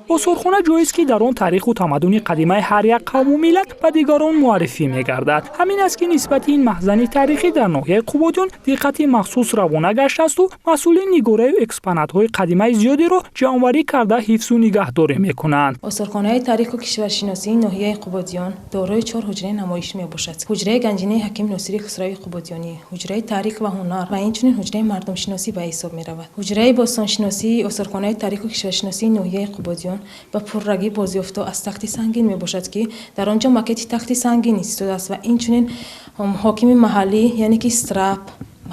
осурхона ҷойест ки дар он таъриху тамаддуни қадимаи ҳар як қавму миллат ба дигарон муаррифӣ мегардад. ҳамин аст ки нисбати ин маҳзани таърихӣ дар ноҳияи қубодиён диққати махсус равона гаштаасту масъулин нигораю экспонатҳои қадимаи зиёдеро ҷамъоварӣ карда ҳифзу нигаҳдорӣ мекунанд. осурхонаи таъриху кишваршиносии ноҳияи қубодиён дорои 4 ҳуҷраи намоиш мебошад. ҳуҷраи ганҷинаи ҳаким носири хусрави қубодионӣ, ҳуҷраи таърих ва ҳунар ва инчунин ҳуҷраи мардумшиносӣ ба ҳисоб меравад. ҳуҷраи бостоншиносии осурхонаи таъриху кишваршиносии ноҳияи қубодиён ба пуррагӣ бозёфта аз тахти сангин мебошад ки дар он ҷо макети тахти сангин истодааст ва инчунин ҳокими маҳаллӣ яъне ки страп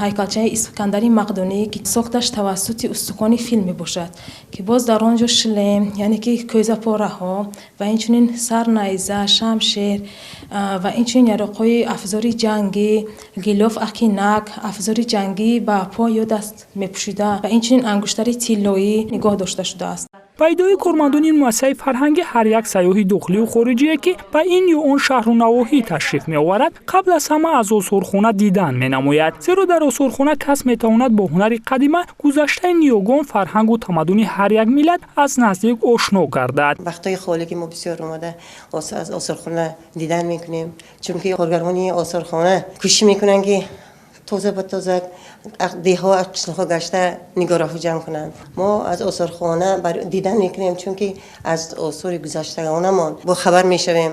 ҳайкалчаи искандари мақдунӣ ки сохташ тавассути устухони фил мебошад ки боз дар он ҷо шлем яъне ки кӯзапораҳо ва инчунин сарнайза шамшер ва инчунин яроқҳои афзори ҷангӣ гилоф акинак афзори ҷангӣ ба по ё даст мепӯшида ва инчунин ангуштари тиллоӣ нигоҳ дошта шудааст. ба иддаои кормандони муассисаи фарҳангӣ ҳар як сайёҳи дохилию хориҷие ки ба ин ё он шаҳру навоҳӣ ташриф меоварад қабл аз ҳама аз осурхона дидан менамояд, зеро дар осурхона кас метавонад бо ҳунари қадима гузаштаи ниёгон фарҳангу тамаддуни ҳар як миллат аз наздик ошно гардад. вақтҳои холӣ ки мо бисёр омода аз осурхона дидан мекунем, чунки коргарҳони осурхона кӯшиш мекунанд ки тоза ба тоза деҳҳо қишлоқҳо гашта нигораҳо ҷамъ кунанд. мо аз осурхона дидан мекунем, чунки аз осури гузаштагонамон бохабар мешавем.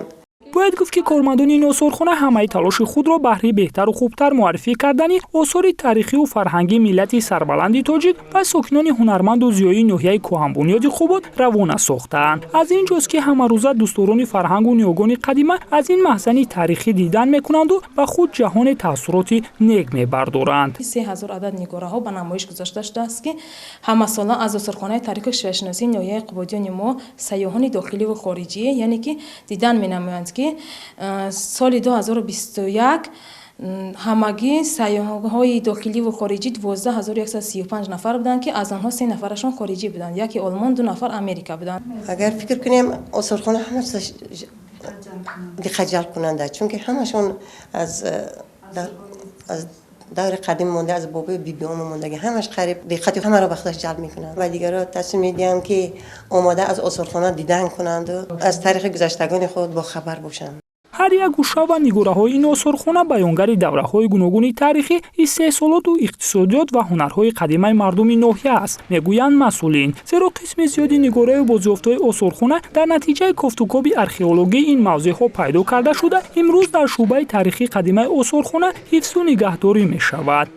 бояд гуфт ки кормандони ин осурхона ҳамаи талоши худро баҳри беҳтару хубтар муаррифӣ кардани осори таърихию фарҳангии миллати сарбаланди тоҷик ва сокинони ҳунарманду зиёии ноҳияи кӯҳанбунёди қубод равона сохтаанд. аз ин ҷост ки ҳамарӯза дӯстдорони фарҳангу ниёгони қадима аз ин маҳзани таърихӣ дидан мекунанду ба худ ҷаҳони таассуроти нек мебардоранд. 3000 адад нигораҳо ба намоиш гузошта шудааст ки ҳамасола аз осурхонаи таъриху кишваршиносии ноҳияи қубодиёни мо сайёҳони дохиливу хориҷӣ яъне ки дидан менамоянд ки соли 2021 ҳамагӣ сайёҳои дохиливу хориҷӣ 12135 нафар буданд ки аз онҳо 3 нафарашон хориҷӣ буданд, яке олмон, 2 нафар америка буданд. агар фикр кунем осурхона ҳама диққат ҷалб кунанда, чунки ҳамашон аз даври қадим монда, аз бобои бибиён мондагӣ ҳамаш қариб диққати ҳамаро ба худаш ҷалб мекунанд ва дигаро тавсия медиҳам ки омода аз осурхона дидан кунанду аз таърихи гузаштагони худ бохабар бошанд. ҳар як гӯша ва нигораҳои ин осурхона баёнгари давраҳои гуногуни таърихӣ, истеҳсолоту иқтисодиёт ва ҳунарҳои қадимаи мардуми ноҳия аст, мегӯянд масъулин, зеро қисми зиёди нигораю бозёфтҳои осурхона дар натиҷаи кофтукоби археологии ин мавзеъҳо пайдо карда шуда имрӯз дар шӯъбаи таърихи қадимаи осурхона ҳифзу нигаҳдорӣ мешавад.